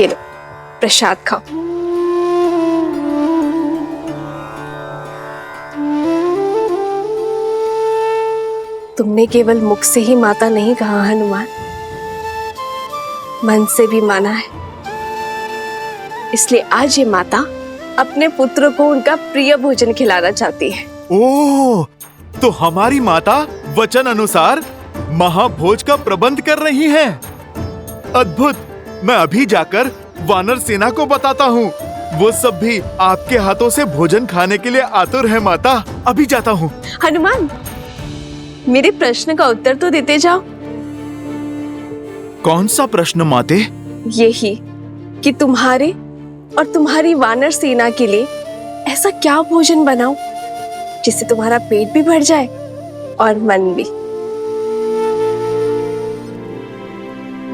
ये लो प्रसाद खाओ। तुमने केवल मुख से ही माता नहीं कहा हनुमान, मन से भी माना है। इसलिए आज ये माता अपने पुत्र को उनका प्रिय भोजन खिलाना चाहती है। ओह, तो हमारी माता वचन अनुसार महाभोज का प्रबंध कर रही हैं। अद्भुत। मैं अभी जाकर वानर सेना को बताता हूँ। वो सब भी आपके हाथों से भोजन खाने के लिए आतुर है माता। अभी जाता हूँ। हनुमान, मेरे प्रश्न का उत्तर तो देते जाओ। कौन सा प्रश्न माते? यही कि तुम्हारे और तुम्हारी वानर सेना के लिए ऐसा क्या भोजन बनाऊं जिससे तुम्हारा पेट भी भर जाए और मन भी।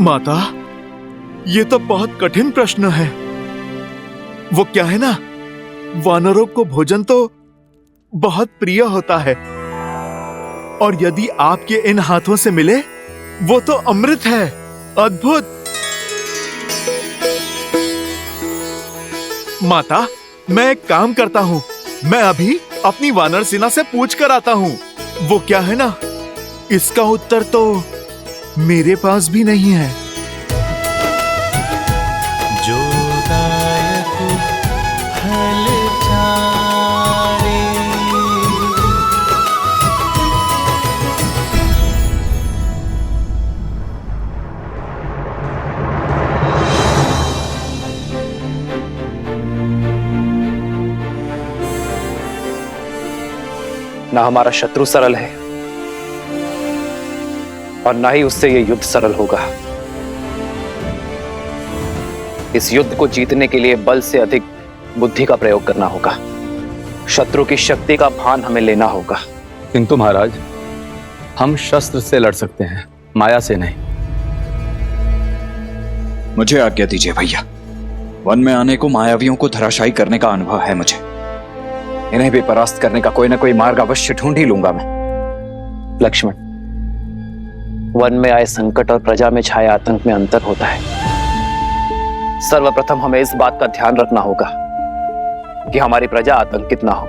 माता, ये तो बहुत कठिन प्रश्न है। वो क्या है ना, वानरों को भोजन तो बहुत प्रिय होता है, और यदि आपके इन हाथों से मिले वो तो अमृत है। अद्भुत। माता, मैं एक काम करता हूँ। मैं अभी अपनी वानर सेना से पूछ कर आता हूँ। वो क्या है ना, इसका उत्तर तो मेरे पास भी नहीं है। जो दायक फल चारे, ना हमारा शत्रु सरल है और ना ही उससे यह युद्ध सरल होगा। इस युद्ध को जीतने के लिए बल से अधिक बुद्धि का प्रयोग करना होगा। शत्रु की शक्ति का भान हमें लेना होगा। किंतु महाराज, हम शस्त्र से लड़ सकते हैं, माया से नहीं। मुझे आज्ञा दीजिए भैया। वन में आने को मायावियों को धराशायी करने का अनुभव है मुझे। इन्हें भी परास्त करने का कोई ना कोई मार्ग अवश्य ढूंढ ही लूंगा मैं। लक्ष्मण, वन में आए संकट और प्रजा में छाए आतंक में अंतर होता है। सर्वप्रथम हमें इस बात का ध्यान रखना होगा कि हमारी प्रजा आतंकित ना हो।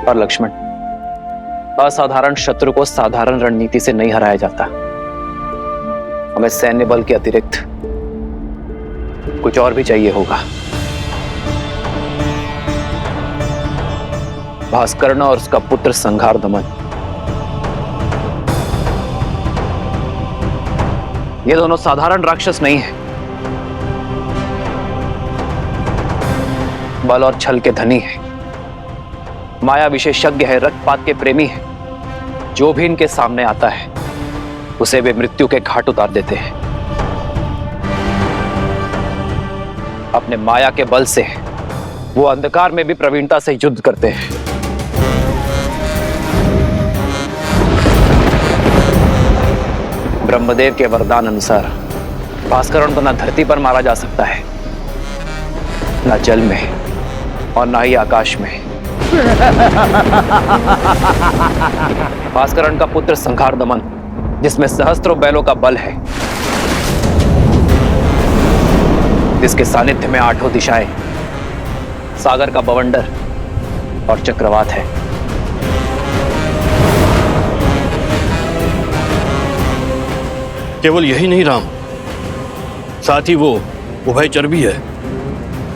और लक्ष्मण, असाधारण शत्रु को साधारण रणनीति से नहीं हराया जाता। हमें सैन्य बल के अतिरिक्त कुछ और भी चाहिए होगा। भास्कर्ण और उसका पुत्र संघार दमन, ये दोनों साधारण राक्षस नहीं हैं। बल और छल के धनी हैं, माया विशेषज्ञ है, रक्तपात के प्रेमी हैं। जो भी इनके सामने आता है उसे वे मृत्यु के घाट उतार देते हैं। अपने माया के बल से वो अंधकार में भी प्रवीणता से युद्ध करते हैं। ब्रह्मदेव के वरदान अनुसार भास्करण को न धरती पर मारा जा सकता है, न जल में और न ही आकाश में। भास्करण का पुत्र संघार दमन, जिसमें सहस्त्रों बैलों का बल है, जिसके सानिध्य में आठों दिशाएं, सागर का बवंडर और चक्रवात है। केवल यही नहीं राम, साथ ही वो उभयचर भी है,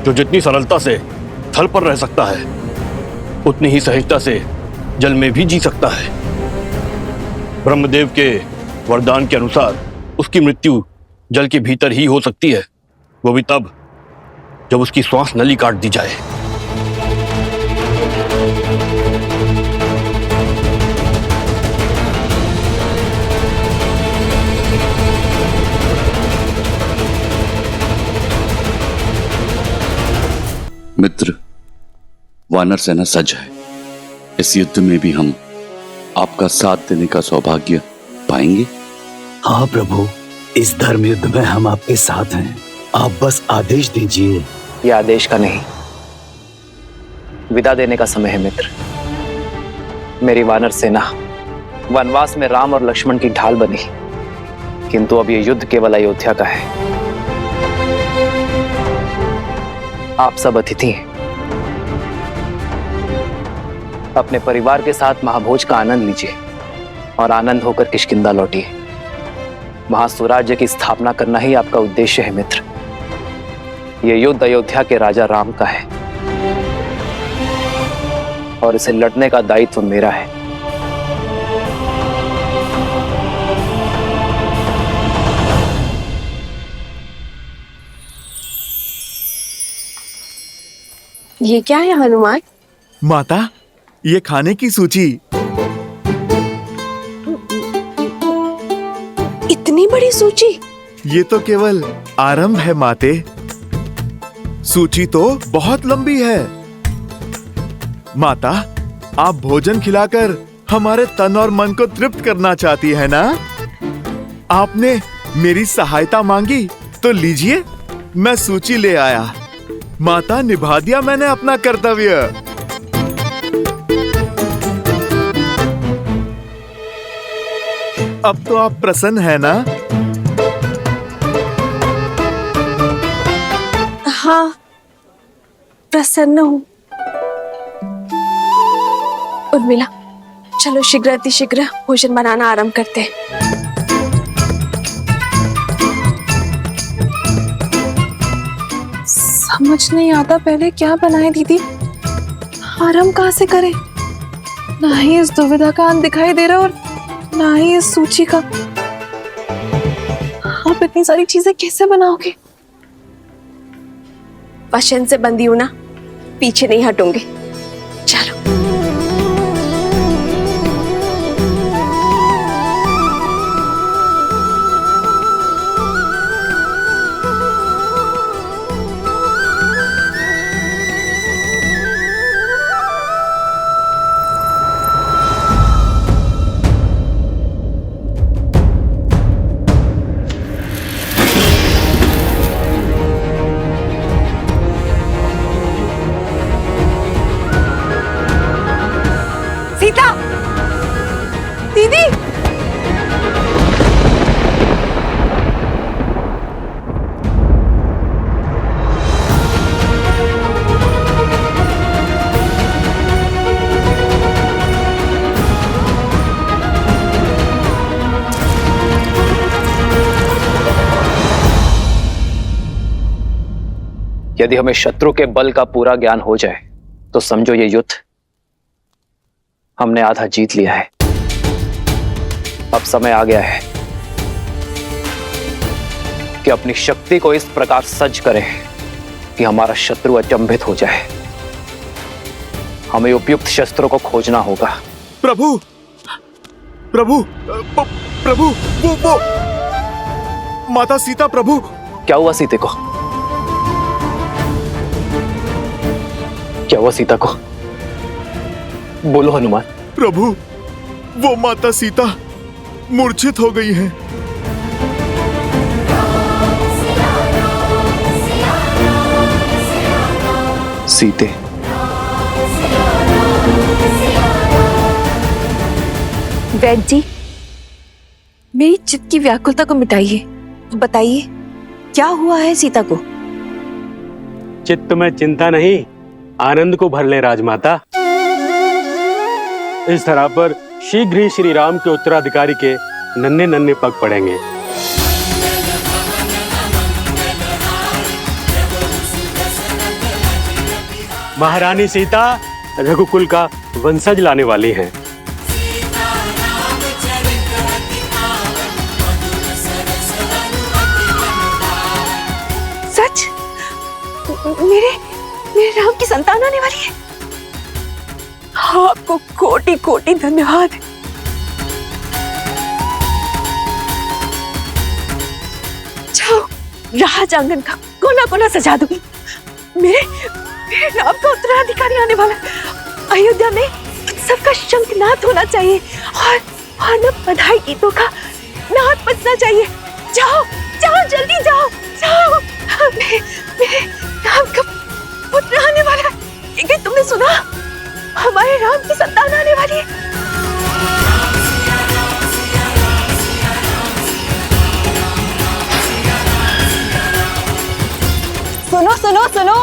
जो जितनी सरलता से थल पर रह सकता है उतनी ही सहजता से जल में भी जी सकता है। ब्रह्मदेव के वरदान के अनुसार उसकी मृत्यु जल के भीतर ही हो सकती है, वो भी तब जब उसकी श्वास नली काट दी जाए। मित्र, वानर सेना सज्ज है। इस युद्ध में भी हम आपका साथ देने का सौभाग्य पाएंगे। हाँ प्रभु, इस धर्म युद्ध में हम आपके साथ हैं। आप बस आदेश दीजिए। यह आदेश का नहीं, विदा देने का समय है मित्र। मेरी वानर सेना वनवास में राम और लक्ष्मण की ढाल बनी। किंतु अब ये युद्ध केवल अयोध्या का है। आप सब अतिथि हैं। अपने परिवार के साथ महाभोज का आनंद लीजिए और आनंद होकर किष्किंधा लौटिए। वहां स्वराज्य की स्थापना करना ही आपका उद्देश्य है मित्र। यह युद्ध अयोध्या के राजा राम का है और इसे लड़ने का दायित्व मेरा है। ये क्या है हनुमान? माता, ये खाने की सूची। इतनी बड़ी सूची? ये तो केवल आरंभ है माते। सूची तो बहुत लंबी है। माता, आप भोजन खिलाकर हमारे तन और मन को तृप्त करना चाहती है ना? आपने मेरी सहायता मांगी तो लीजिए, मैं सूची ले आया। माता, निभा दिया मैंने अपना कर्तव्य। अब तो आप प्रसन्न है ना? हाँ, प्रसन्न हूँ। उर्मिला, चलो शीघ्र अतिशीघ्र भोजन बनाना आरंभ करते हैं। समझ नहीं आता पहले क्या बनाए दीदी, आरंभ कहाँ से करें? ना ही इस दुविधा का अंत दिखाई दे रहा और ना ही इस सूची का। आप इतनी सारी चीजें कैसे बनाओगे? वचन से बंधी हूं ना, पीछे नहीं हटूंगी। चलो। सीता, दीदी, यदि हमें शत्रु के बल का पूरा ज्ञान हो जाए तो समझो ये युद्ध हमने आधा जीत लिया है। अब समय आ गया है कि अपनी शक्ति को इस प्रकार सज्ज करें कि हमारा शत्रु अचंभित हो जाए। हमें उपयुक्त शस्त्रों को खोजना होगा। प्रभु, प्रभु, प्रभु, वो माता सीता। प्रभु, क्या हुआ सीते को? क्या हुआ सीता को? बोलो हनुमान। प्रभु, वो माता सीता मूर्छित हो गई हैं। सीते, वैद्य जी, मेरी चित्त की व्याकुलता को मिटाइए। बताइए क्या हुआ है सीता को? चित्त में चिंता नहीं, आनंद को भर ले राजमाता। इस धरा पर शीघ्र ही श्री राम के उत्तराधिकारी के नन्हे नन्हे पग पड़ेंगे। महारानी सीता रघुकुल का वंशज लाने वाली हैं। सच? मेरे राम की संतान आने वाली है। आपको कोटि कोटि धन्यवाद। जाओ, राज आंगन का कोना कोना सजा दो। मेरे राम का उत्तराधिकारी आने वाला है। अयोध्या में उत्सव का शंखनाद होना चाहिए और न बधाई गीतों का नाद बजना चाहिए। जाओ जाओ, जल्दी जाओ जाओ। मेरे राम का पुत्र आने वाला है। क्या तुमने सुना? हमारे राम की संतान आने वाली है। सुनो,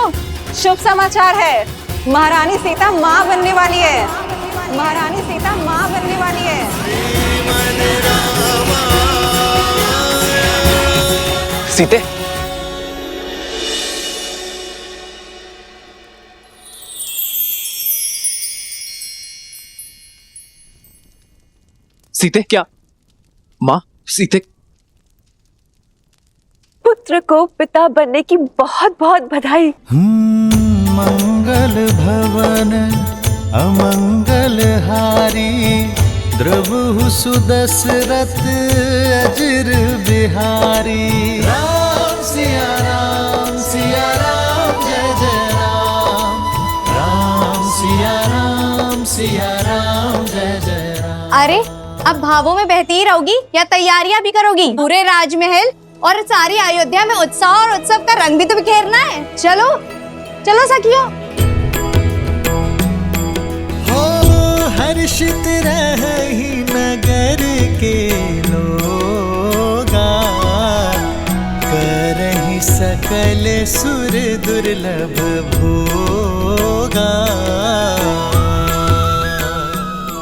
शुभ समाचार है। महारानी सीता माँ बनने वाली है। महारानी सीता माँ बनने वाली है। सीते, सीते क्या? माँ, सीते। पुत्र को पिता बनने की बहुत बहुत बधाई। मंगल भवन अमंगल हारी, द्रवहु सुदशरथ अजिर बिहारी। राम सिया राम जय जय राम। राम सिया राम जय जय राम। अरे अब भावों में बहती ही रहोगी या तैयारियां भी करोगी? पूरे राजमहल और सारी अयोध्या में उत्साह और उत्सव का रंग भी तो बिखेरना है। चलो चलो सखियों। हो हर्षित रही नगर के लोगा, करहि सकल सुर दुर्लभ भोगा।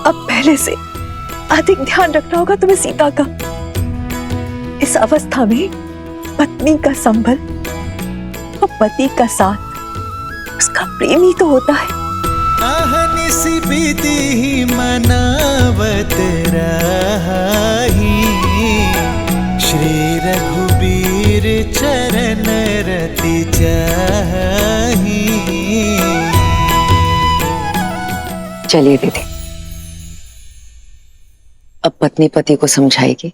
अब पहले से अधिक ध्यान रखना होगा तुम्हें सीता का। इस अवस्था में पत्नी का संबल और पति का साथ उसका प्रेम ही तो होता है। अहनिसि विधि मनावत रही, श्री रघुबीर चरण रति चाही। चलिए दीदी, अब पत्नी पति को समझाएगी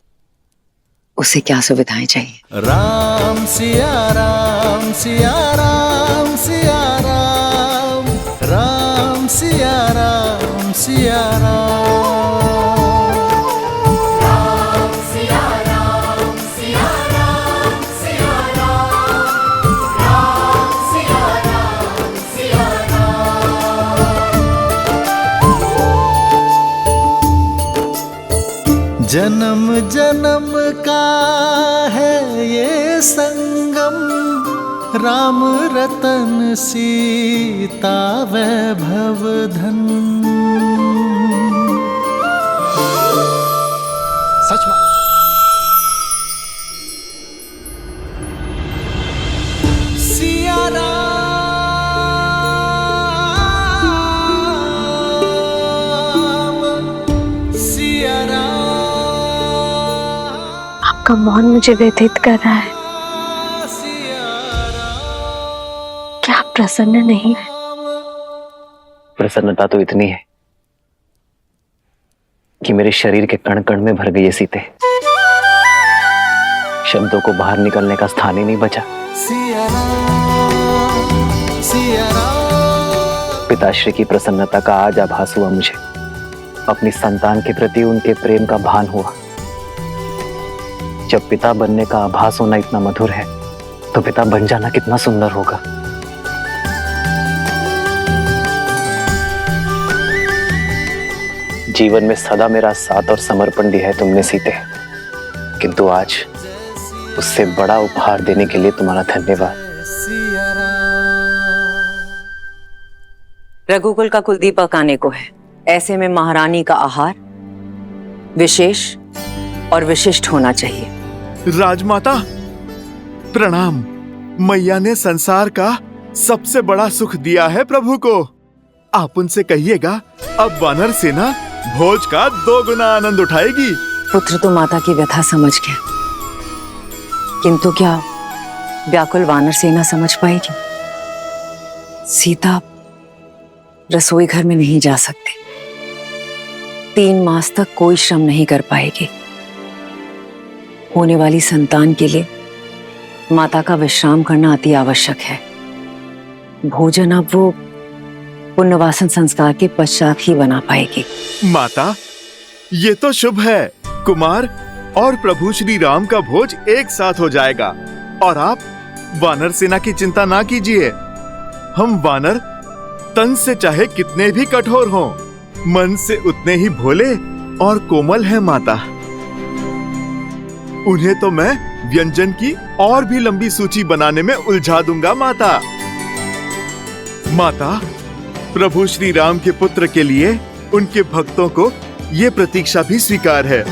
उसे क्या सुविधाएं चाहिए। राम सिया राम सिया राम सिया राम। राम सिया राम सिया राम। राम सिया राम सिया राम सिया राम। राम सिया राम सिया राम। जन्म जन्म का है ये संगम, राम रतन सीता वैभव धन। सच में सिया राम सिया राम। आपका मौन मुझे व्यथित कर रहा है। क्या आप प्रसन्न नहीं है? प्रसन्नता तो इतनी है कि मेरे शरीर के कण कण में भर गई है सीते। शब्दों को बाहर निकलने का स्थान ही नहीं बचा। पिताश्री की प्रसन्नता का आज आभास हुआ मुझे। अपनी संतान के प्रति उनके प्रेम का भान हुआ। जब पिता बनने का आभास होना इतना मधुर है, तो पिता बन जाना कितना सुंदर होगा। जीवन में सदा मेरा साथ और समर्पण दिया है तुमने सीते, किंतु आज उससे बड़ा उपहार देने के लिए तुम्हारा धन्यवाद। रघुकुल का कुलदीपक आने को है, ऐसे में महारानी का आहार विशेष और विशिष्ट होना चाहिए। राजमाता प्रणाम। मैया ने संसार का सबसे बड़ा सुख दिया है प्रभु को। आप उनसे कहिएगा अब वानर सेना भोज का 2 गुना आनंद उठाएगी। पुत्र तो माता की व्यथा समझ गया, किंतु क्या व्याकुल वानर सेना समझ पाएगी? सीता रसोई घर में नहीं जा सकते, 3 मास तक कोई श्रम नहीं कर पाएगी। होने वाली संतान के लिए माता का विश्राम करना अति आवश्यक है। भोजन अब वो पुण्यवासन संस्कार के पश्चात ही बना पाएगी। माता, ये तो शुभ है। कुमार और प्रभु श्री राम का भोज एक साथ हो जाएगा। और आप वानर सेना की चिंता ना कीजिए। हम वानर तन से चाहे कितने भी कठोर हों, मन से उतने ही भोले और कोमल हैं माता। उन्हें तो मैं व्यंजन की और भी लंबी सूची बनाने में उलझा दूंगा माता। माता, प्रभु श्री राम के पुत्र के लिए उनके भक्तों को ये प्रतीक्षा भी स्वीकार है।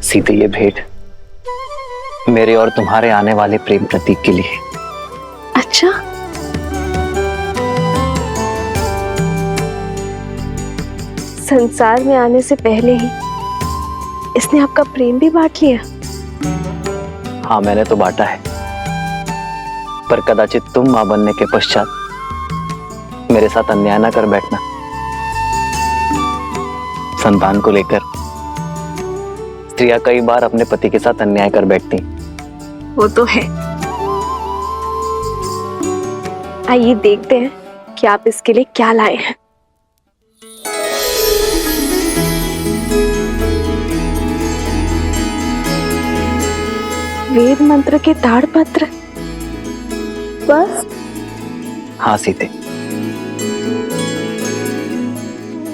सीते, ये भेंट मेरे और तुम्हारे आने वाले प्रेम प्रतीक के लिए। अच्छा, संसार में आने से पहले ही इसने आपका प्रेम भी बांट लिया। हाँ, मैंने तो बांटा है, पर कदाचित तुम मां बनने के पश्चात मेरे साथ अन्याय ना कर बैठना। संतान को लेकर स्त्रियां कई बार अपने पति के साथ अन्याय कर बैठती। वो तो है। आइए देखते हैं कि आप इसके लिए क्या लाए हैं। वेद मंत्र के ताड़पत्र, बस? हाँ सीते,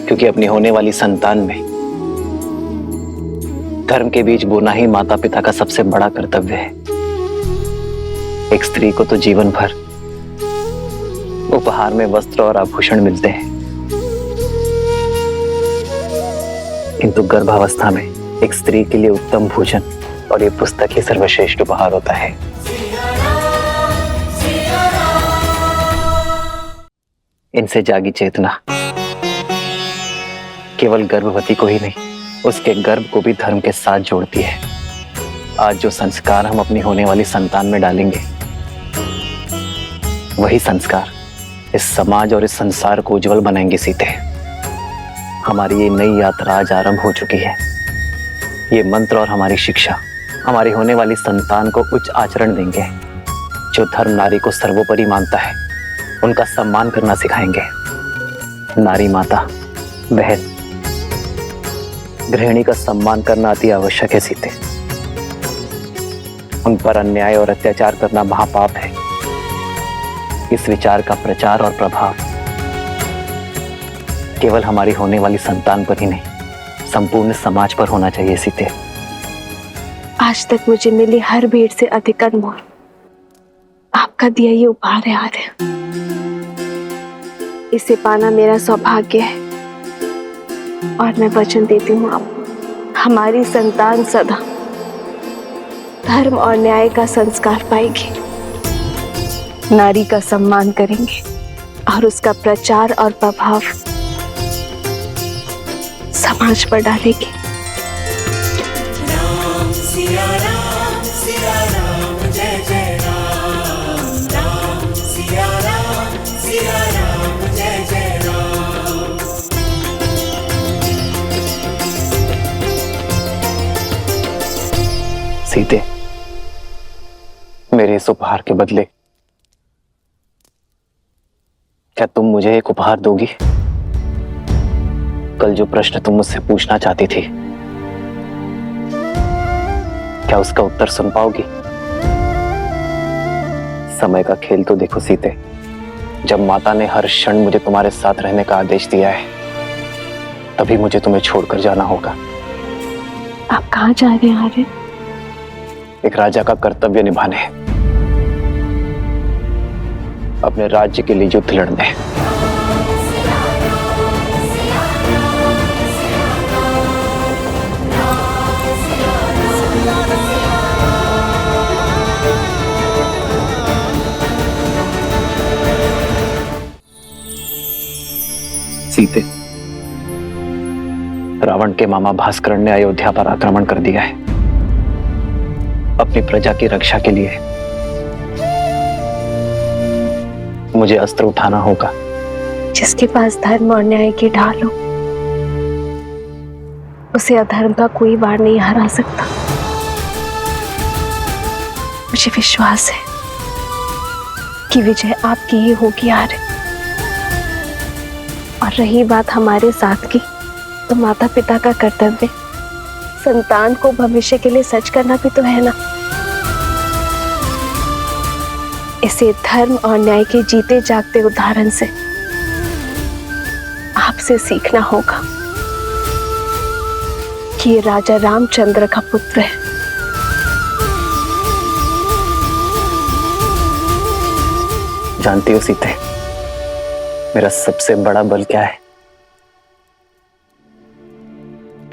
क्योंकि अपनी होने वाली संतान में धर्म के बीज बोना ही माता पिता का सबसे बड़ा कर्तव्य है। एक स्त्री को तो जीवन भर उपहार में वस्त्र और आभूषण मिलते हैं, किंतु गर्भावस्था में एक स्त्री के लिए उत्तम भोजन और ये पुस्तक ही सर्वश्रेष्ठ उपहार होता है। इनसे जागी चेतना केवल गर्भवती को ही नहीं, उसके गर्भ को भी धर्म के साथ जोड़ती है। आज जो संस्कार हम अपनी होने वाली संतान में डालेंगे, वही संस्कार इस समाज और इस संसार को उज्जवल बनाएंगे। सीते, हमारी ये नई यात्रा आज आरंभ हो चुकी है। ये मंत्र और हमारी शिक्षा हमारी होने वाली संतान को उच्च आचरण देंगे। जो धर्म नारी को सर्वोपरि मानता है, उनका सम्मान करना सिखाएंगे। नारी माता, बहन, गृहिणी का सम्मान करना अति आवश्यक है। सीते, उन पर अन्याय और अत्याचार करना महापाप है। इस विचार का प्रचार और प्रभाव केवल हमारी होने वाली संतान पर ही नहीं, संपूर्ण समाज पर होना चाहिए। सीते, आज तक मुझे मिली हर भेंट से अधिक अनमोल आपका दिया ये उपहार है आर्य। इसे पाना मेरा सौभाग्य है और मैं वचन देती हूँ आप, हमारी संतान सदा धर्म और न्याय का संस्कार पाएगी, नारी का सम्मान करेंगे और उसका प्रचार और प्रभाव समाज पर डालेगी। राम सिया राम जय जय राम, राम सिया राम जय जय राम। सीते, मेरे इस उपहार के बदले क्या तुम मुझे एक उपहार दोगी? कल जो प्रश्न तुम मुझसे पूछना चाहती थी, क्या उसका उत्तर सुन पाओगी? समय का खेल तो देखो सीते, जब माता ने हर क्षण मुझे तुम्हारे साथ रहने का आदेश दिया है, तभी मुझे तुम्हें छोड़कर जाना होगा। आप कहाँ जा रहे हैं आर्य? एक राजा का कर्तव्य निभाने, अपने राज्य के लिए युद्ध लड़ने। सीते, रावण के मामा भास्करण ने अयोध्या पर आक्रमण कर दिया है। अपनी प्रजा की रक्षा के लिए मुझे अस्त्र उठाना होगा। जिसके पास धर्म और न्याय की ढाल हो, उसे अधर्म का कोई वार नहीं हरा सकता। मुझे विश्वास है कि विजय आपकी ही होगी आर्य। और रही बात हमारे साथ की, तो माता पिता का कर्तव्य संतान को भविष्य के लिए सच करना भी तो है ना। इसे धर्म और न्याय के जीते जागते उदाहरण से आपसे सीखना होगा कि ये राजा रामचंद्र का पुत्र है। जानती हो सीते, मेरा सबसे बड़ा बल क्या है?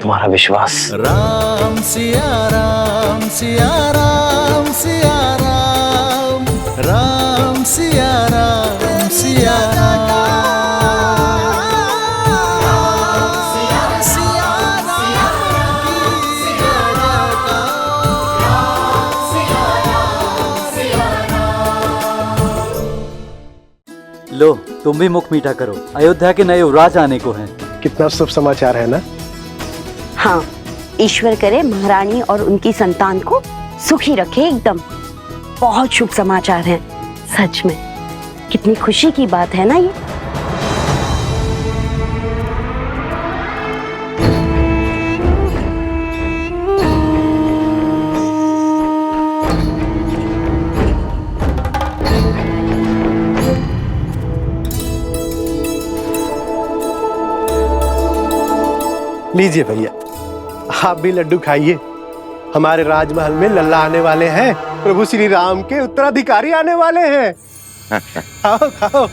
तुम्हारा विश्वास। राम सिया राम सिया राम सिया राम, राम सिया राम सिया राम। लो तुम भी मुख मीठा करो, अयोध्या के नए युवराज आने को हैं। कितना शुभ समाचार है ना। हाँ, ईश्वर करे महारानी और उनकी संतान को सुखी रखे एकदम। बहुत शुभ समाचार है सच में। कितनी खुशी की बात है ना ये। लीजिए भैया, आप भी लड्डू खाइए। हमारे राजमहल में लल्ला आने वाले हैं, प्रभु श्री राम के उत्तराधिकारी आने वाले हैं। खाओ खाओ।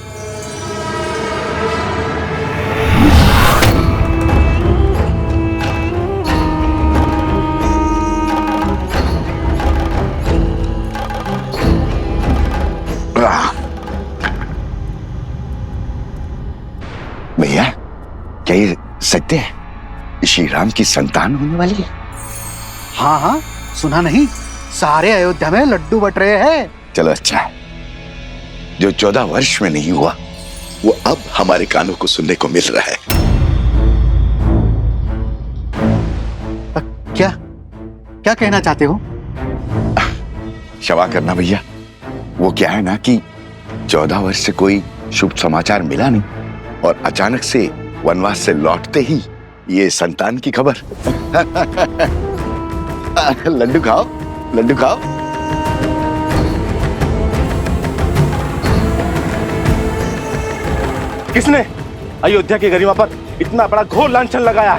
भैया, क्या ये सत्य है? श्री राम की संतान होने वाली है? हाँ हाँ, सुना नहीं? सारे अयोध्या में लड्डू बट रहे हैं। चलो अच्छा है। जो 14 वर्ष में नहीं हुआ वो अब हमारे कानों को सुनने को मिल रहा है। क्या क्या कहना चाहते हो? क्षमा करना भैया, वो क्या है ना कि 14 वर्ष से कोई शुभ समाचार मिला नहीं और अचानक से वनवास से लौटते ही ये संतान की खबर। लड्डू खाओ, लड्डू खाओ। किसने अयोध्या की गरिमा पर इतना बड़ा घोर लांछन लगाया?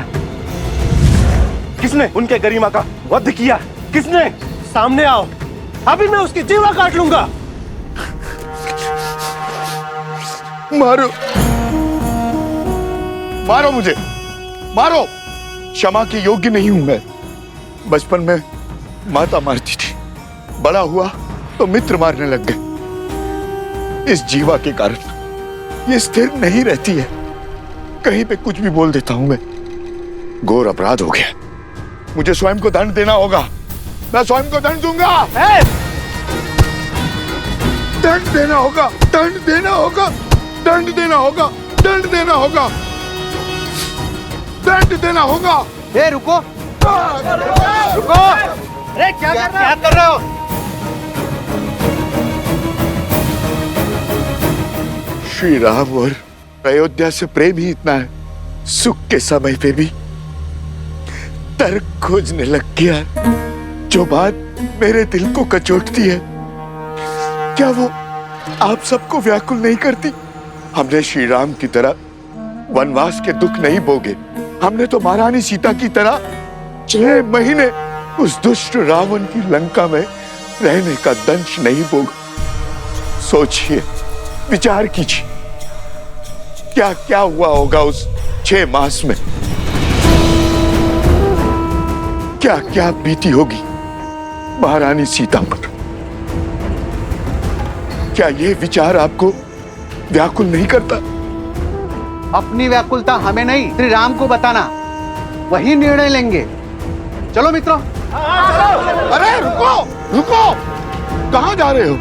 किसने उनके गरिमा का वध किया? किसने? सामने आओ, अभी मैं उसकी जीवा काट लूंगा। मारो, मारो मुझे, मारो। क्षमा के योग्य नहीं हूं मैं। बचपन में माता मारती थी, बड़ा हुआ तो मित्र मारने लग गए। इस जीवा के कारण ये स्थिर नहीं रहती है, कहीं पे कुछ भी बोल देता हूं मैं। घोर अपराध हो गया, मुझे स्वयं को दंड देना होगा। मैं स्वयं को दंड दूंगा। दंड देना होगा, दंड देना होगा, दंड देना होगा, दंड देना होगा, दंड देना होगा। ए रुको, रुको। अरे क्या कर रहे हो? श्री राम और अयोध्या से प्रेम ही इतना है, सुख के समय पे भी तर्क खोजने लग गया। जो बात मेरे दिल को कचोटती है, क्या वो आप सबको व्याकुल नहीं करती? हमने श्री राम की तरह वनवास के दुख नहीं भोगे। हमने तो महारानी सीता की तरह 6 महीने उस दुष्ट रावण की लंका में रहने का दंश नहीं भोगा। सोचिए, विचार कीजिए, क्या क्या हुआ होगा उस 6 मास में। क्या क्या बीती होगी महारानी सीता पर। क्या ये विचार आपको व्याकुल नहीं करता? अपनी व्याकुलता हमें नहीं, श्री राम को बताना, वही निर्णय लेंगे। चलो मित्रों। अरे रुको, रुको, कहां जा रहे हो?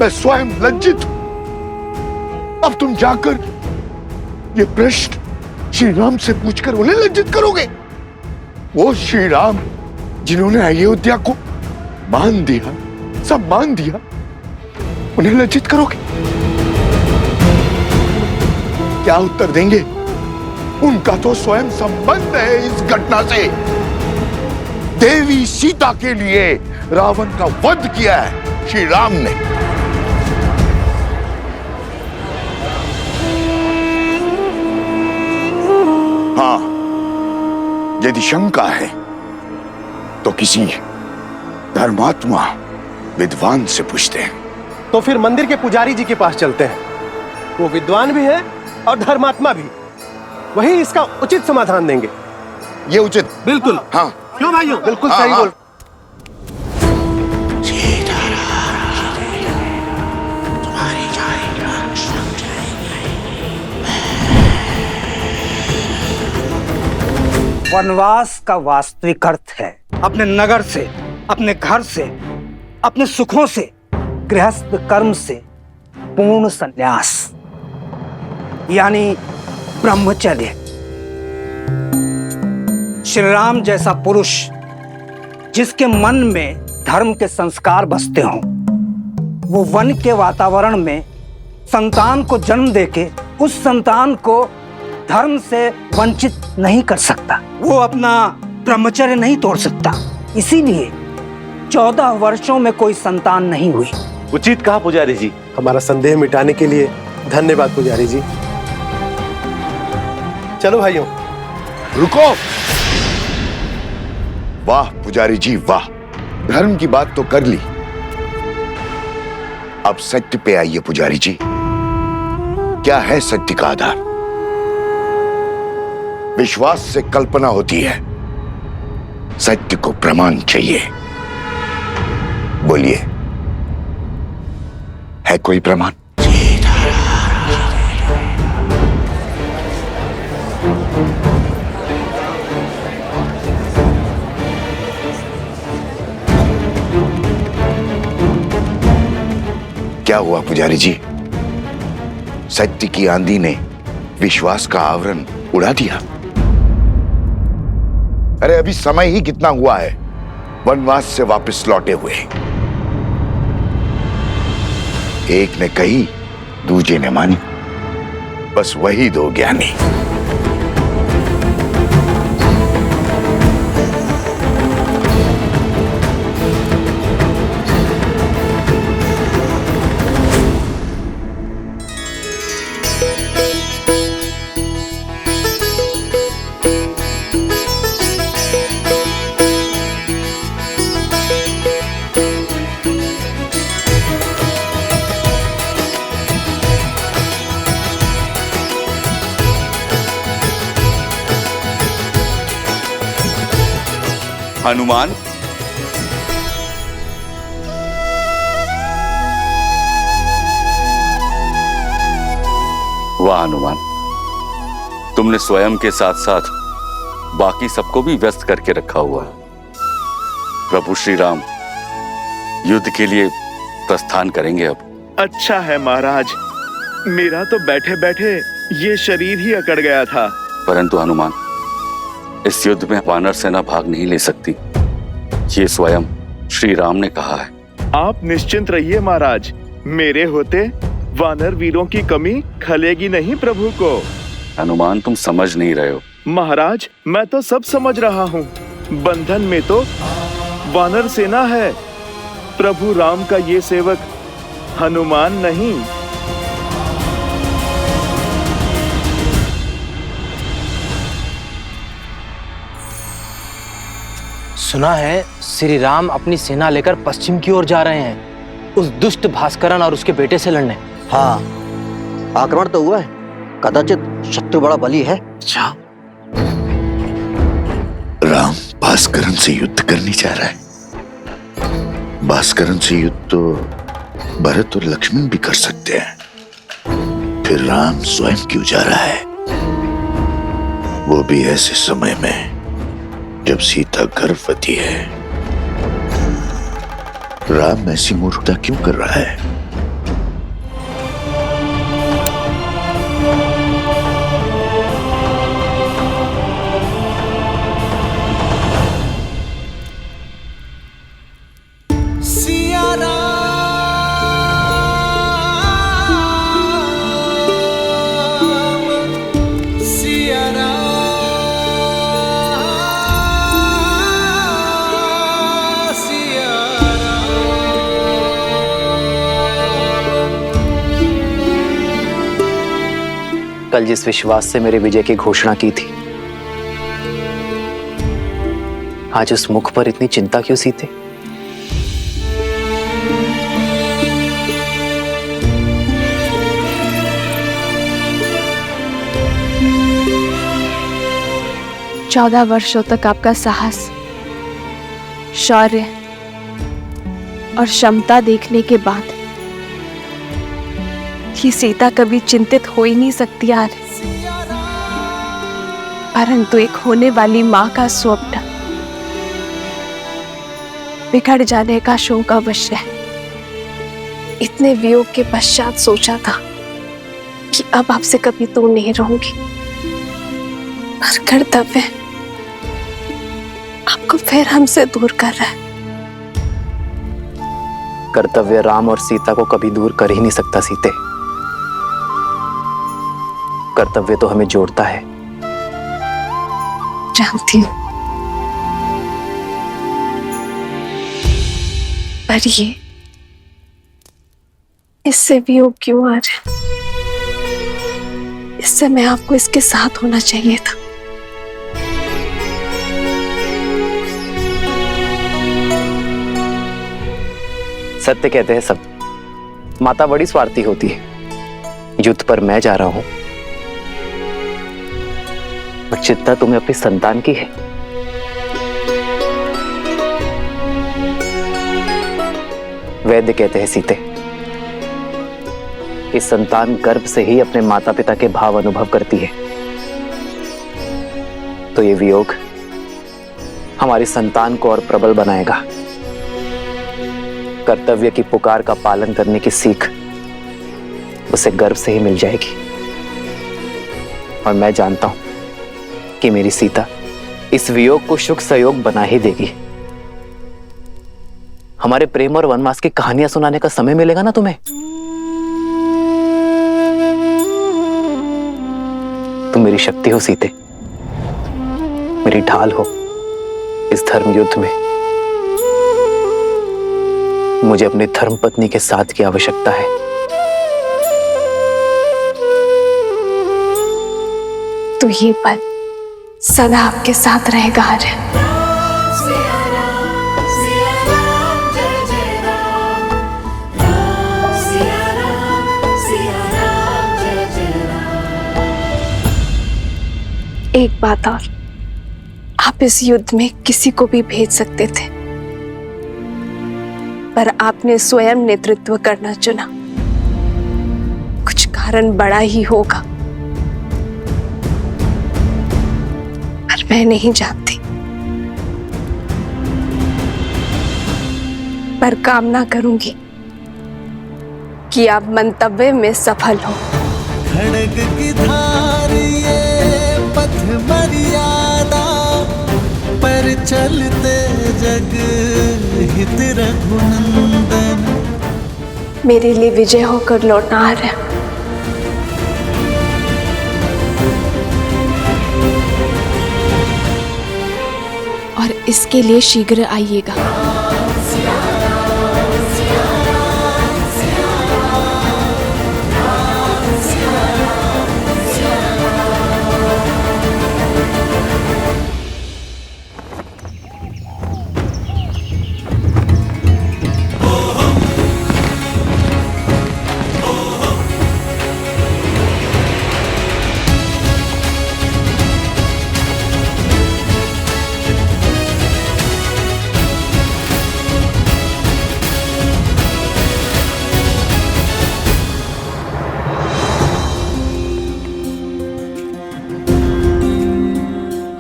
मैं स्वयं लज्जित हूं। अब तुम जाकर ये प्रश्न श्री राम से पूछकर उन्हें लज्जित करोगे? वो श्री राम जिन्होंने अयोध्या को मान दिया, सब मान दिया, उन्हें लज्जित करोगे? क्या उत्तर देंगे? उनका तो स्वयं संबंध है इस घटना से। देवी सीता के लिए रावण का वध किया है श्री राम ने। हाँ, यदि शंका है तो किसी धर्मात्मा विद्वान से पूछते हैं। तो फिर मंदिर के पुजारी जी के पास चलते हैं। वो विद्वान भी है और धर्मात्मा भी, वही इसका उचित समाधान देंगे। ये उचित? बिल्कुल। हाँ। क्यों भाइयों? बिल्कुल हाँ, सही हाँ। बोल। वनवास का वास्तविक अर्थ है अपने नगर से, अपने घर से, अपने सुखों से, गृहस्थ कर्म से पूर्ण संन्यास, यानी ब्रह्मचर्य। श्री राम जैसा पुरुष जिसके मन में धर्म के संस्कार बसते हों, वो वन के वातावरण में संतान को जन्म देके उस संतान को धर्म से वंचित नहीं कर सकता। वो अपना ब्रह्मचर्य नहीं तोड़ सकता। इसीलिए 14 वर्षों में कोई संतान नहीं हुई। उचित कहा पुजारी जी। हमारा संदेह मिटाने के लिए धन्यवाद पुजारी जी। चलो भाइयों। रुको। वाह पुजारी जी वाह, धर्म की बात तो कर ली, अब सत्य पे आइए पुजारी जी। क्या है सत्य का आधार? विश्वास से कल्पना होती है, सत्य को प्रमाण चाहिए। बोलिए, है कोई प्रमाण? क्या हुआ पुजारी जी? सत्य की आंधी ने विश्वास का आवरण उड़ा दिया। अरे अभी समय ही कितना हुआ है वनवास से वापस लौटे हुए। एक ने कही, दूजे ने मानी, बस वही दो ज्ञानी। हनुमान, वाह हनुमान, तुमने स्वयं के साथ साथ बाकी सबको भी व्यस्त करके रखा हुआ है। प्रभु श्री राम युद्ध के लिए प्रस्थान करेंगे अब। अच्छा है महाराज, मेरा तो बैठे बैठे ये शरीर ही अकड़ गया था। परंतु हनुमान, इस युद्ध में वानर सेना भाग नहीं ले सकती, ये स्वयं श्री राम ने कहा है। आप निश्चिंत रहिए महाराज, मेरे होते वानर वीरों की कमी खलेगी नहीं प्रभु को। हनुमान, तुम समझ नहीं रहे हो। महाराज, मैं तो सब समझ रहा हूँ। बंधन में तो वानर सेना है, प्रभु राम का ये सेवक हनुमान नहीं। सुना है श्री राम अपनी सेना लेकर पश्चिम की ओर जा रहे हैं, उस दुष्ट भास्करन और उसके बेटे से लड़ने। हाँ, आक्रमण तो हुआ है, कदाचित शत्रु बड़ा बली है। अच्छा, राम भास्करन से युद्ध करने जा रहा है। भास्करन से युद्ध तो भरत और लक्ष्मण भी कर सकते हैं, फिर राम स्वयं क्यों जा रहा है? वो भी ऐसे समय में जब सीता गर्भवती है। राम ऐसी मूर्खता क्यों कर रहा है? कल जिस विश्वास से मेरे विजय की घोषणा की थी, आज उस मुख पर इतनी चिंता क्यों सीते? 14 वर्षों तक आपका साहस, शौर्य और क्षमता देखने के बाद कि सीता कभी चिंतित हो ही नहीं सकती यार, परंतु एक होने वाली मां का स्वप्न बिगड़ जाने का शोक अवश्य है। इतने वियोग के पश्चात सोचा था कि अब आपसे कभी दूर नहीं रहूंगी, पर कर्तव्य आपको फिर हमसे दूर कर रहा है। कर्तव्य राम और सीता को कभी दूर कर ही नहीं सकता सीते। कर्तव्य तो हमें जोड़ता है। जानती हूं, पर ये इससे वियोग क्यों आ रहा है? इस समय आपको इसके साथ होना चाहिए था। सत्य कहते हैं सब। माता बड़ी स्वार्थी होती है। युद्ध पर मैं जा रहा हूं, पर चिंता तुम्हें अपनी संतान की है। वैद्य कहते हैं सीते कि संतान गर्भ से ही अपने माता पिता के भाव अनुभव करती है। तो ये वियोग हमारी संतान को और प्रबल बनाएगा। कर्तव्य की पुकार का पालन करने की सीख उसे गर्भ से ही मिल जाएगी। और मैं जानता हूं कि मेरी सीता इस वियोग को सुख सहयोग बना ही देगी। हमारे प्रेम और वनवास की कहानियां सुनाने का समय मिलेगा ना तुम्हें? तुम मेरी शक्ति हो सीते, मेरी ढाल हो इस धर्म युद्ध में। मुझे अपनी धर्म पत्नी के साथ की आवश्यकता है। तो ये पल सदा आपके साथ रहेगा आर्य। एक बात और, आप इस युद्ध में किसी को भी भेज सकते थे, पर आपने स्वयं नेतृत्व करना चुना। कुछ कारण बड़ा ही होगा, पर मैं नहीं जानती। पर कामना करूंगी कि आप मंतव्य में सफल हो। खड़ग की धार ये पथ मर्यादा पर चलते जग हित रघुनंदन। मेरे लिए विजय होकर लौटना आ रहा है। और इसके लिए शीघ्र आइएगा।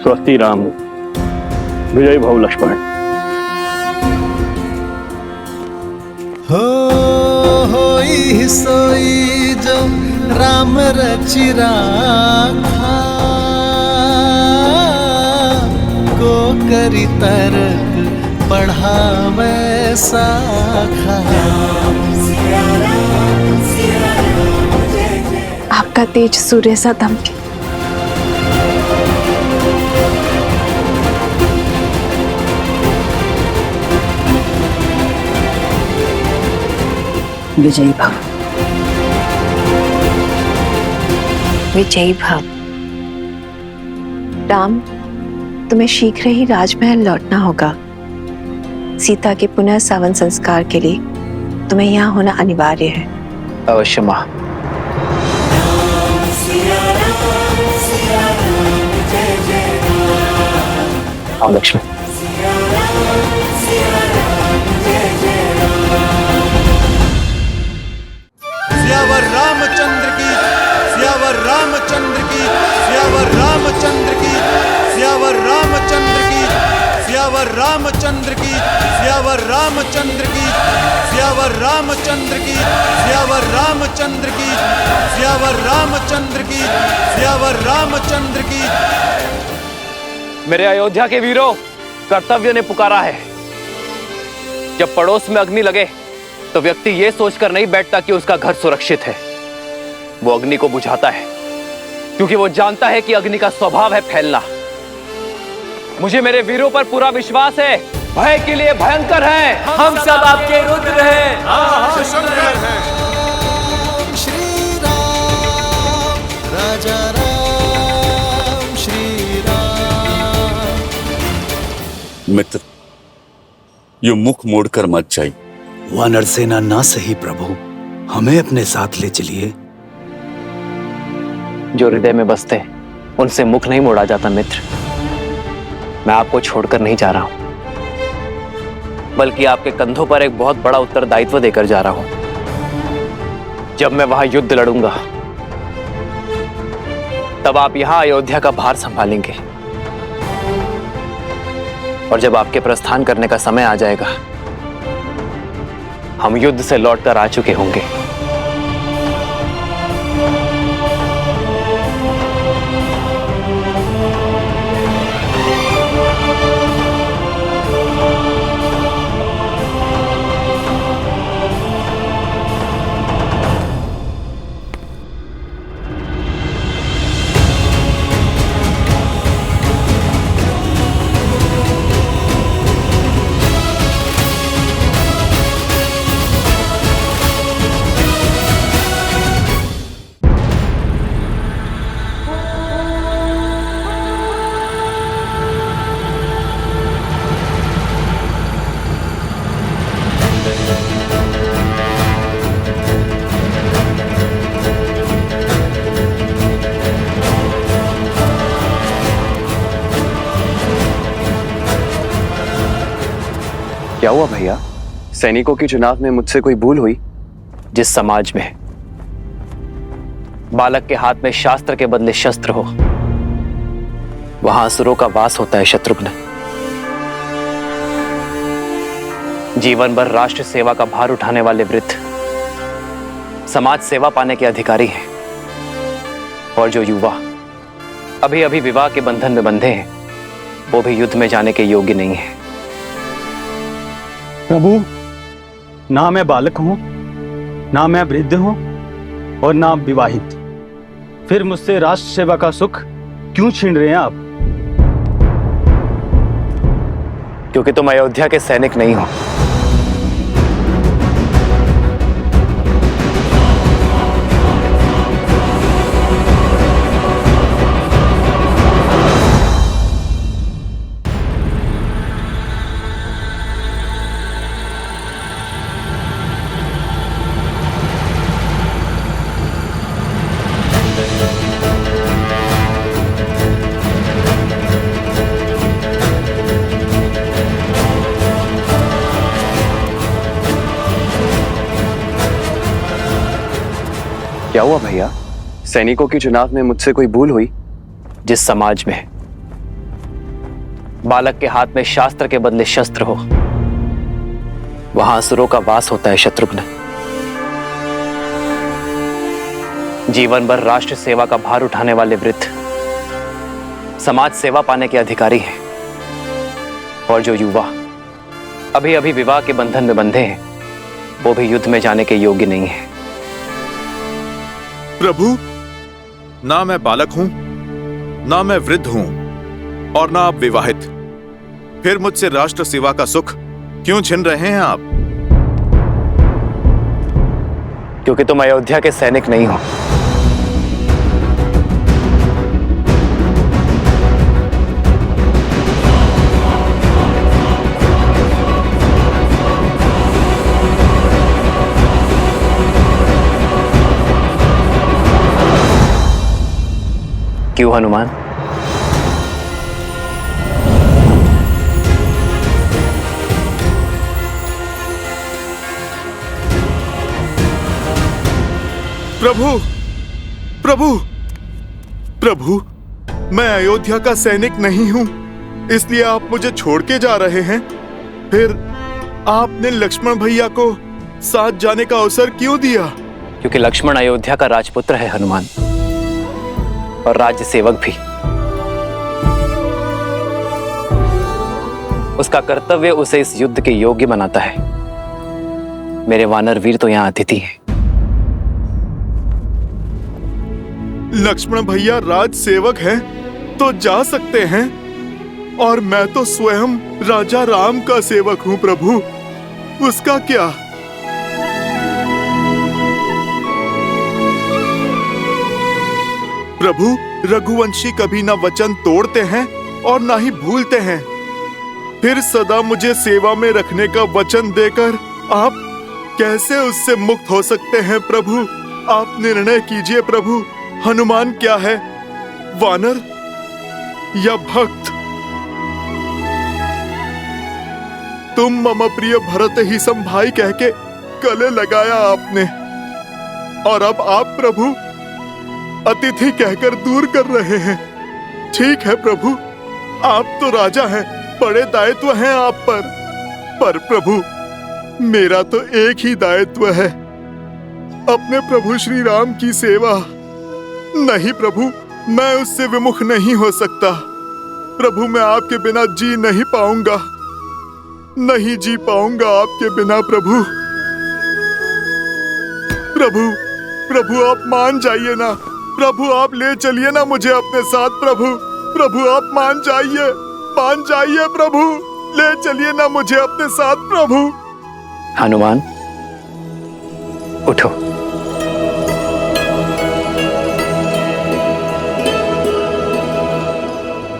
स्वस्ति राम, विजय भव लक्ष्मण। होई सोई जो राम रचि राखा, को करी तरक बढ़ावे साखा। आपका तेज सूर्य सा दमके। विजयी भव, विजयी भव। राम, तुम्हें शीघ्र ही राजमहल लौटना होगा। सीता के पुनः सावन संस्कार के लिए तुम्हें यहाँ होना अनिवार्य है। अवश्य मां। सिया राम, जय जय राम। जाओ लक्ष्मण। सियावर रामचंद्र की, सियावर रामचंद्र की, सियावर रामचंद्र की, सियावर रामचंद्र की, सियावर रामचंद्र की, सियावर रामचंद्र की, सियावर रामचंद्र की, सियावर रामचंद्र की, सियावर रामचंद्र की, सियावर रामचंद्र की। मेरे अयोध्या के वीरों, कर्तव्य ने पुकारा है। जब पड़ोस में अग्नि लगे तो व्यक्ति यह सोचकर नहीं बैठता कि उसका घर सुरक्षित है। वो अग्नि को बुझाता है क्योंकि वो जानता है कि अग्नि का स्वभाव है फैलना। मुझे मेरे वीरों पर पूरा विश्वास है। भय के लिए भयंकर है, हम सब आपके रुद्र हैं। श्री राम, राजा राम, श्री राम। मित्र, यो मुख मोड़कर मत जाइए। वानर सेना ना सही प्रभु, हमें अपने साथ ले चलिए। जो हृदय में बसते उनसे मुख नहीं मोड़ा जाता मित्र। मैं आपको छोड़कर नहीं जा रहा हूं, बल्कि आपके कंधों पर एक बहुत बड़ा उत्तरदायित्व देकर जा रहा हूं। जब मैं वहां युद्ध लड़ूंगा तब आप यहां अयोध्या का भार संभालेंगे, और जब आपके प्रस्थान करने का समय आ जाएगा हम युद्ध से लौटकर आ चुके होंगे। क्या हुआ भैया? सैनिकों के चुनाव में मुझसे कोई भूल हुई? जिस समाज में बालक के हाथ में शास्त्र के बदले शस्त्र हो, वहां असुरों का वास होता है शत्रुघ्न। जीवन भर राष्ट्र सेवा का भार उठाने वाले वृद्ध समाज सेवा पाने के अधिकारी हैं, और जो युवा अभी अभी विवाह के बंधन में बंधे हैं वो भी युद्ध में जाने के योग्य नहीं है। प्रभु, ना मैं बालक हूं, ना मैं वृद्ध हूं, और ना विवाहित। फिर मुझसे राष्ट्र सेवा का सुख क्यों छीन रहे हैं आप? क्योंकि तुम अयोध्या के सैनिक नहीं हो। क्या हुआ भैया? सैनिकों के चुनाव में मुझसे कोई भूल हुई? जिस समाज में बालक के हाथ में शास्त्र के बदले शस्त्र हो, वहां असुरों का वास होता है शत्रुघ्न। जीवन भर राष्ट्र सेवा का भार उठाने वाले वृद्ध समाज सेवा पाने के अधिकारी हैं, और जो युवा अभी अभी विवाह के बंधन में बंधे हैं वो भी युद्ध में जाने के योग्य नहीं है। प्रभु, ना मैं बालक हूं, ना मैं वृद्ध हूं, और ना आप विवाहित। फिर मुझसे राष्ट्र सेवा का सुख क्यों छीन रहे हैं आप? क्योंकि तुम अयोध्या के सैनिक नहीं हो। क्यों हनुमान? प्रभु प्रभु प्रभु, मैं अयोध्या का सैनिक नहीं हूं, इसलिए आप मुझे छोड़ के जा रहे हैं। फिर आपने लक्ष्मण भैया को साथ जाने का अवसर क्यों दिया? क्योंकि लक्ष्मण अयोध्या का राजपुत्र है हनुमान, और राज्य सेवक भी। उसका कर्तव्य उसे इस युद्ध के योग्य बनाता है। मेरे वानर वीर तो यहाँ अतिथि हैं। लक्ष्मण भैया राज सेवक हैं तो जा सकते हैं, और मैं तो स्वयं राजा राम का सेवक हूं प्रभु, उसका क्या? प्रभु, रघुवंशी कभी ना वचन तोड़ते हैं और ना ही भूलते हैं। फिर सदा मुझे सेवा में रखने का वचन देकर आप कैसे उससे मुक्त हो सकते हैं प्रभु? आप निर्णय कीजिए प्रभु, हनुमान क्या है, वानर या भक्त? तुम मम प्रिय भरत ही सम भाई कह के गले लगाया आपने, और अब आप प्रभु अतिथि कहकर दूर कर रहे हैं। ठीक है प्रभु, आप तो राजा हैं, बड़े दायित्व हैं आप पर प्रभु मेरा तो एक ही दायित्व है, अपने प्रभु श्री राम की सेवा। नहीं प्रभु, मैं उससे विमुख नहीं हो सकता। प्रभु, मैं आपके बिना जी नहीं पाऊंगा, नहीं जी पाऊंगा आपके बिना प्रभु। प्रभु प्रभु आप मान जाइए ना प्रभु, आप ले चलिए ना मुझे अपने साथ प्रभु। प्रभु आप मान जाइए प्रभु, ले चलिए ना मुझे अपने साथ प्रभु। हनुमान उठो।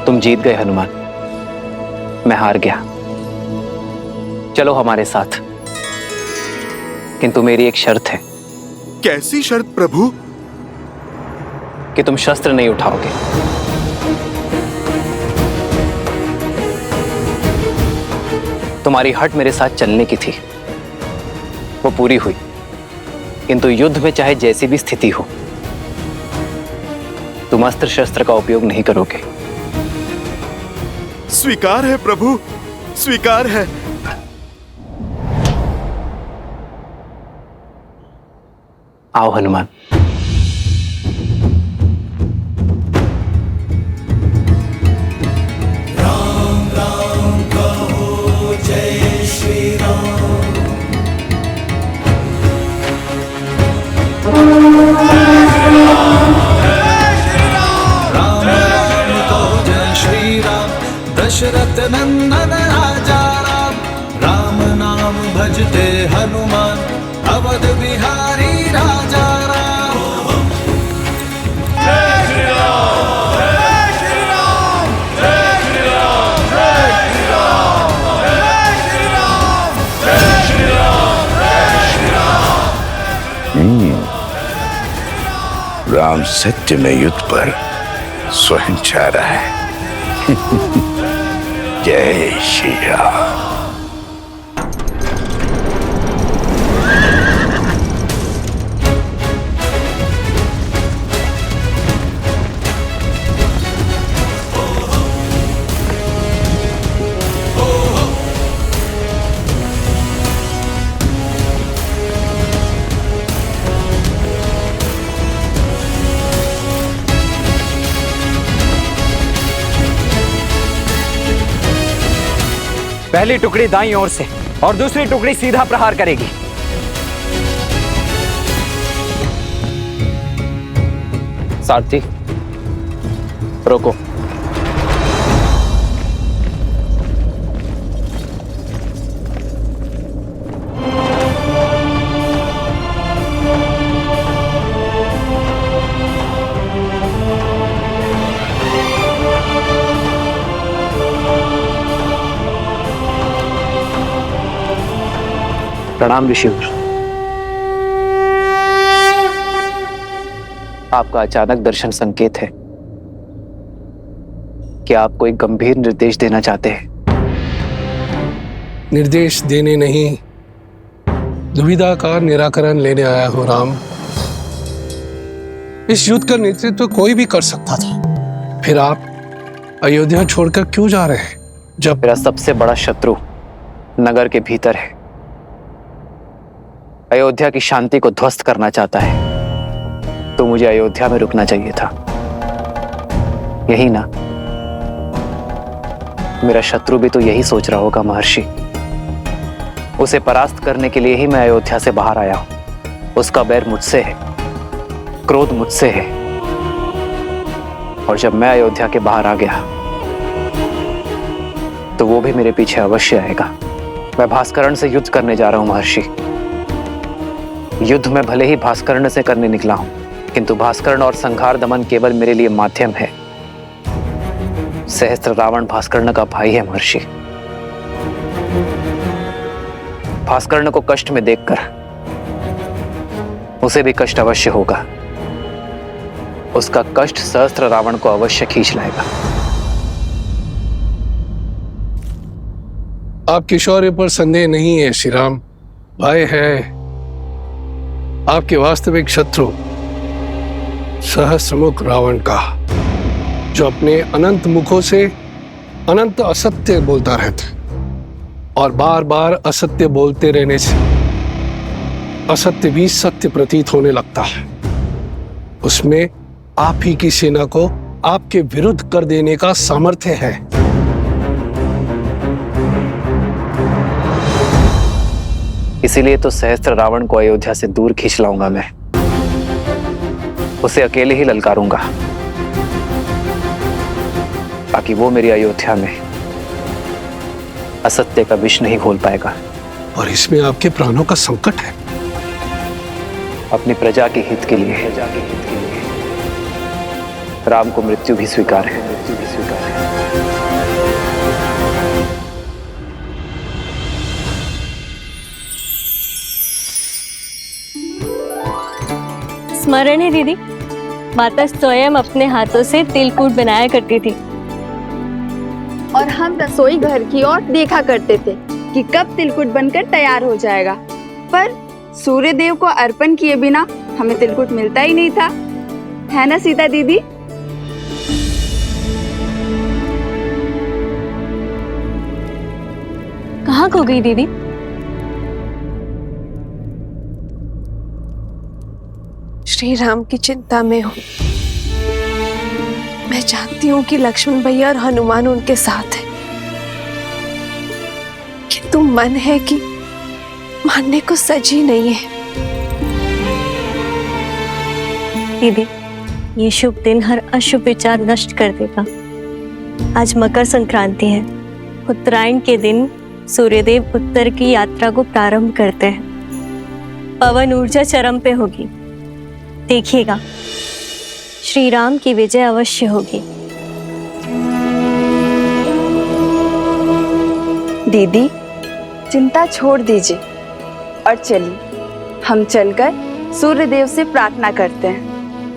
तुम जीत गए हनुमान, मैं हार गया। चलो हमारे साथ, किंतु मेरी एक शर्त है। कैसी शर्त प्रभु? कि तुम शस्त्र नहीं उठाओगे। तुम्हारी हट मेरे साथ चलने की थी, वो पूरी हुई, किंतु युद्ध में चाहे जैसी भी स्थिति हो, तुम अस्त्र शस्त्र का उपयोग नहीं करोगे। स्वीकार है प्रभु, स्वीकार है। आओ हनुमान। दशरथ नंदन राजा राम, राम नाम भजते हनुमान, अवध बिहारी राजा राम। जय श्री राम, जय श्री राम, जय श्री राम, जय श्री राम, जय श्री राम, जय श्री राम, जय श्री राम। राम सत्य में युद्ध पर स्वयं जा रहा है। जय श्री राम। पहली टुकड़ी दाईं ओर से और दूसरी टुकड़ी सीधा प्रहार करेगी। सारथी रोको। प्रणाम ऋषिवर। आपका अचानक दर्शन संकेत है कि आप कोई गंभीर निर्देश देना चाहते हैं। निर्देश देने नहीं, दुविधा का निराकरण लेने आया हूं राम। इस युद्ध का नेतृत्व कोई भी कर सकता था। फिर आप अयोध्या छोड़कर क्यों जा रहे हैं? जब मेरा सबसे बड़ा शत्रु नगर के भीतर है, अयोध्या की शांति को ध्वस्त करना चाहता है, तो मुझे अयोध्या में रुकना चाहिए था। यही ना? मेरा शत्रु भी तो यही सोच रहा होगा महर्षि। उसे परास्त करने के लिए ही मैं अयोध्या से बाहर आया हूं। उसका बैर मुझसे है, क्रोध मुझसे है, और जब मैं अयोध्या के बाहर आ गया तो वो भी मेरे पीछे अवश्य आएगा। मैं भास्करण से युद्ध करने जा रहा हूं महर्षि। युद्ध में भले ही भास्करण से करने निकला हूं, किंतु भास्करण और संहार दमन केवल मेरे लिए माध्यम है। सहस्त्र रावण भास्कर्ण का भाई है महर्षि। भास्कर्ण को कष्ट में देखकर उसे भी कष्ट अवश्य होगा। उसका कष्ट सहस्त्र रावण को अवश्य खींच लाएगा। आपके शौर्य पर संदेह नहीं है श्री राम। भय है आपके वास्तविक शत्रु सहस्त्रमुख रावण का, जो अपने अनंत मुखों से अनंत असत्य बोलता रहता और बार बार असत्य बोलते रहने से असत्य भी सत्य प्रतीत होने लगता है। उसमें आप ही की सेना को आपके विरुद्ध कर देने का सामर्थ्य है। इसीलिए तो सहस्त्र रावण को अयोध्या से दूर खींच लाऊंगा मैं। उसे अकेले ही ललकारूंगा, ताकि वो मेरी अयोध्या में असत्य का विष नहीं घोल पाएगा। और इसमें आपके प्राणों का संकट है। अपनी प्रजा के हित के लिए राम को मृत्यु भी स्वीकार है। स्मरण है दीदी, माता स्वयं अपने हाथों से तिलकूट बनाया करती थी, और हम रसोई घर की ओर देखा करते थे कि कब तिलकुट बनकर तैयार हो जाएगा। पर सूर्य देव को अर्पण किए बिना हमें तिलकुट मिलता ही नहीं था, है ना सीता दीदी? कहाँ खो गई दीदी? श्री राम की चिंता में हूँ। मैं जानती हूँ कि लक्ष्मण भैया और हनुमान उनके साथ हैं, किंतु मन है कि मानने को सजी नहीं है। दीदी, ये शुभ दिन हर अशुभ विचार नष्ट कर देगा। आज मकर संक्रांति है। उत्तरायण के दिन सूर्यदेव उत्तर की यात्रा को प्रारंभ करते हैं। पवन ऊर्जा चरम पे होगी। देखिएगा, श्री राम की विजय अवश्य होगी। दीदी, चिंता छोड़ दीजिए और चलिए हम चलकर सूर्य देव से प्रार्थना करते हैं,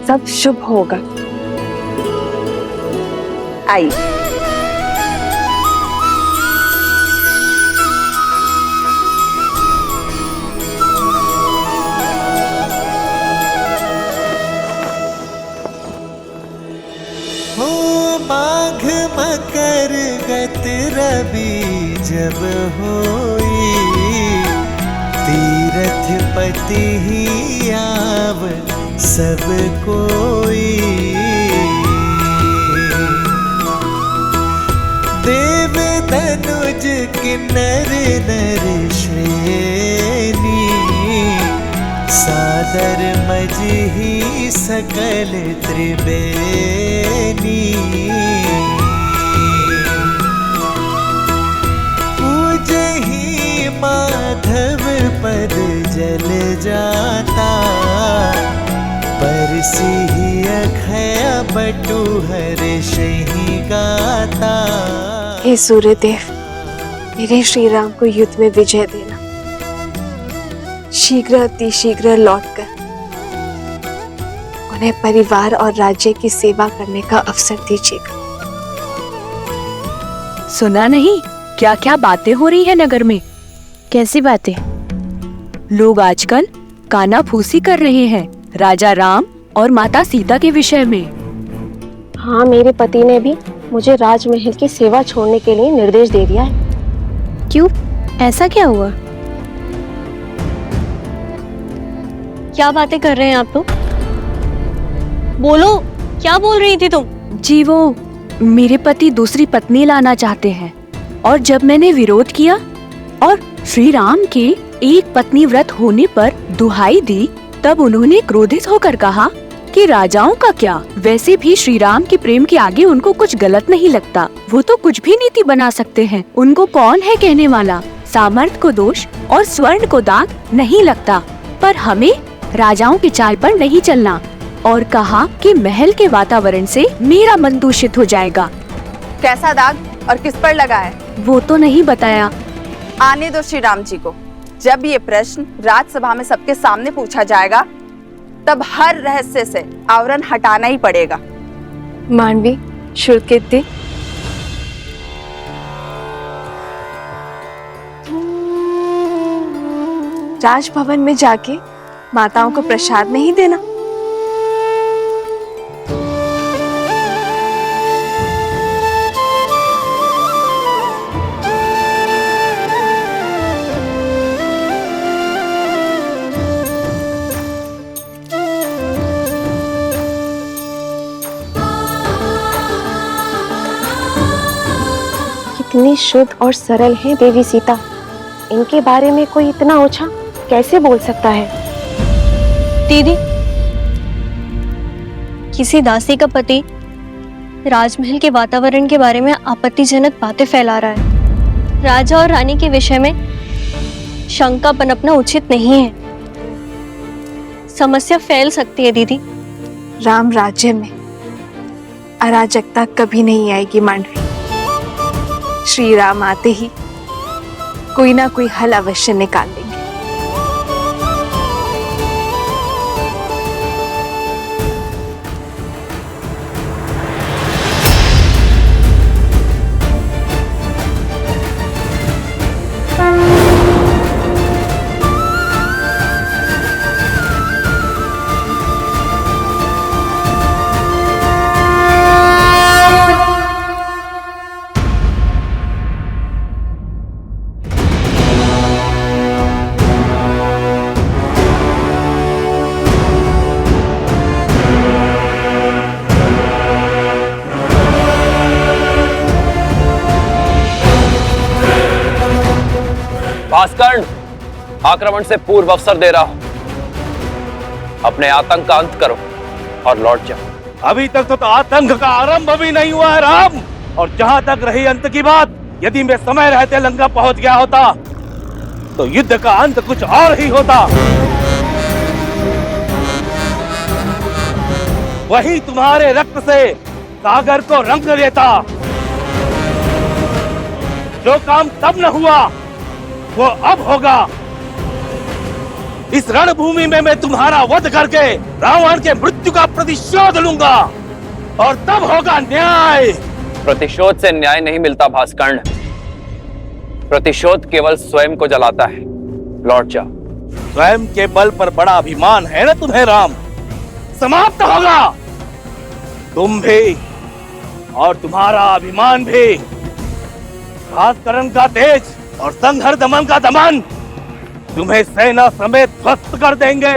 सब शुभ होगा। आइए। माघ मकर गत रवि जब होई, तीरथ पति ही आव सब कोई। देव तनुज किन्नर नर श्रेणी, सादर मजही सकल त्रिवेणी। पूजही माधव पद जल जाता, परसी अखय बटु हर्षहि गाता। हे सूर्यदेव, मेरे श्री राम को युद्ध में विजय देना। शीघ्र अति शीघ्र लौटकर उन्हें परिवार और राज्य की सेवा करने का अवसर दीजिएगा। सुना नहीं क्या क्या बातें हो रही है नगर में? कैसी बातें? लोग आजकल कानाफूसी कर रहे हैं। राजा राम और माता सीता के विषय में। हाँ, मेरे पति ने भी मुझे राजमहल की सेवा छोड़ने के लिए निर्देश दे दिया है। क्यों, ऐसा क्या हुआ? क्या बातें कर रहे हैं आप लोग? बोलो, क्या बोल रही थी तुम? जी, वो मेरे पति दूसरी पत्नी लाना चाहते हैं, और जब मैंने विरोध किया और श्री राम के एक पत्नी व्रत होने पर दुहाई दी, तब उन्होंने क्रोधित होकर कहा कि राजाओं का क्या, वैसे भी श्री राम के प्रेम के आगे उनको कुछ गलत नहीं लगता। वो तो कुछ भी नीति बना सकते हैं, उनको कौन है कहने वाला। सामर्थ्य को दोष और स्वर्ण को दाग नहीं लगता, पर हमें राजाओं की चाल पर नहीं चलना। और कहा कि महल के वातावरण से मेरा मन दूषित हो जाएगा। कैसा दाग और किस पर लगा है? वो तो नहीं बताया। आने दो श्री राम जी को। जब ये प्रश्न राजसभा में सबके सामने पूछा जाएगा, तब हर रहस्य से आवरण हटाना ही पड़ेगा। मांडवी, श्रुतकीर्ति, राजभवन में जाके माताओं को प्रसाद नहीं देना। कितनी शुद्ध और सरल है देवी सीता, इनके बारे में कोई इतना ओछा कैसे बोल सकता है? दीदी, किसी दासी का पति राजमहल के वातावरण के बारे में आपत्तिजनक बातें फैला रहा है। राजा और रानी के विषय में शंका पनपना उचित नहीं है। समस्या फैल सकती है दीदी। राम राज्य में अराजकता कभी नहीं आएगी मांडवी। श्री राम आते ही कोई ना कोई हल अवश्य निकाल लेंगे। भास्कर्ण, आक्रमण से पूर्व अवसर दे रहा हूं। अपने आतंक का अंत करो और लौट जाओ। अभी तक तो आतंक का आरंभ भी नहीं हुआ है राम। और जहां तक रही अंत की बात, यदि मैं समय रहते लंका पहुंच गया होता तो युद्ध का अंत कुछ और ही होता। वही तुम्हारे रक्त से सागर को रंग देता। जो काम तब न हुआ वो अब होगा। इस रणभूमि में मैं तुम्हारा वध करके रावण के मृत्यु का प्रतिशोध लूंगा, और तब होगा न्याय। प्रतिशोध से न्याय नहीं मिलता भास्कर्ण। प्रतिशोध केवल स्वयं को जलाता है। लौट जाओ। स्वयं के बल पर बड़ा अभिमान है ना तुम्हें राम, समाप्त होगा। तुम भी और तुम्हारा अभिमान भी। भास्करण का तेज और संघर्ष दमन का दमन तुम्हें सेना समेत ध्वस्त कर देंगे।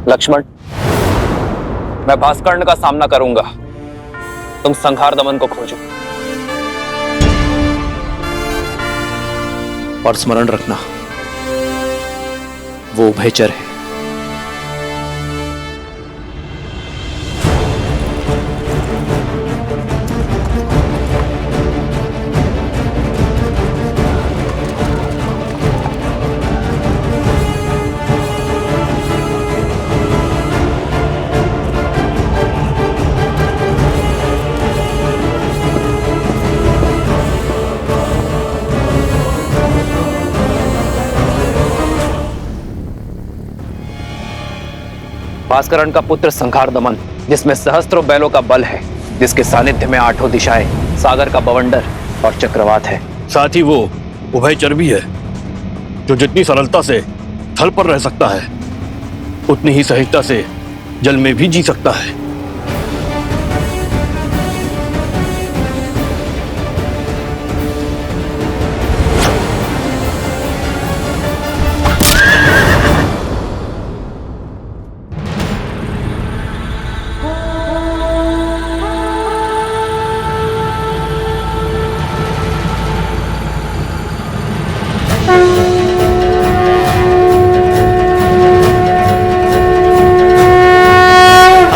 लक्ष्मण, मैं भास्कर्ण का सामना करूंगा। तुम संहार दमन को खोजो। और स्मरण रखना, वो उभयचर है। भास्करण का पुत्र संहार दमन, जिसमें सहस्त्रों बैलों का बल है, जिसके सानिध्य में आठों दिशाएं, सागर का बवंडर और चक्रवात है। साथ ही वो उभयचर भी है। जो जितनी सरलता से थल पर रह सकता है उतनी ही सहजता से जल में भी जी सकता है।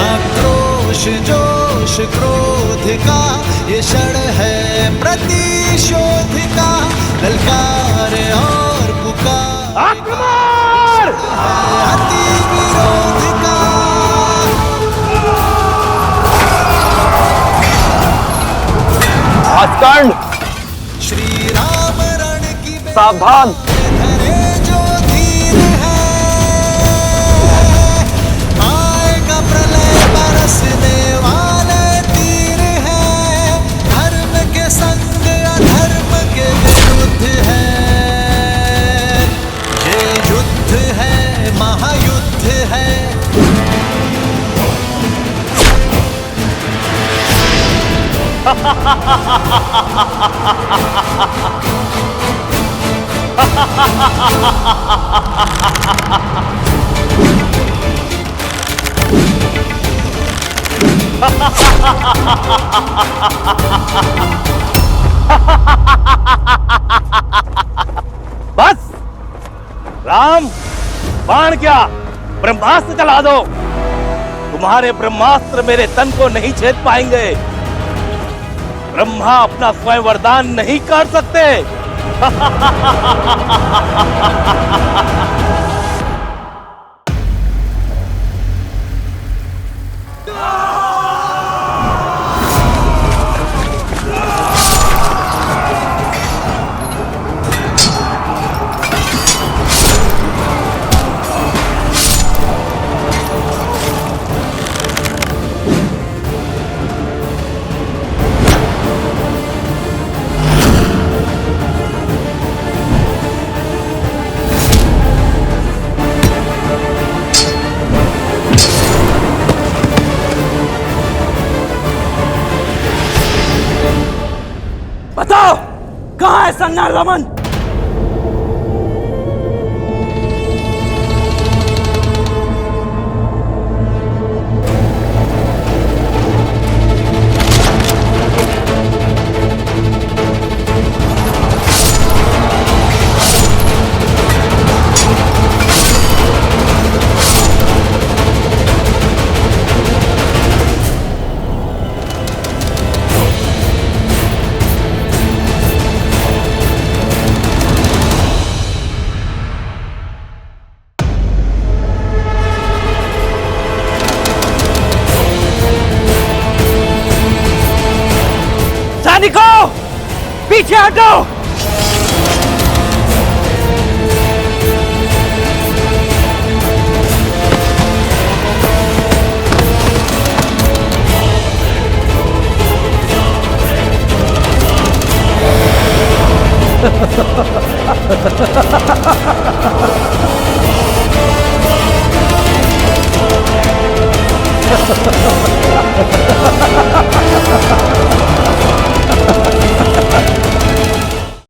आक्रोश जोश क्रोध का ये क्षण है प्रतिशोध का, ललकार और पुकार अति विरोध का। भास्करण, श्री राम रण की सावधान। धरे जो धीर है, आएगा प्रलय बरसने वाले तीर है, धर्म के संग अधर्म के विरुद्ध है, ये युद्ध है महायुद्ध है। बस राम, बाण क्या, ब्रह्मास्त्र चला दो। तुम्हारे ब्रह्मास्त्र मेरे तन को नहीं छेद पाएंगे। ब्रह्मा अपना स्वयं वरदान नहीं कर सकते। बताओ, कहां है सन्नार रमन? सैनिकों, पीछे हटो।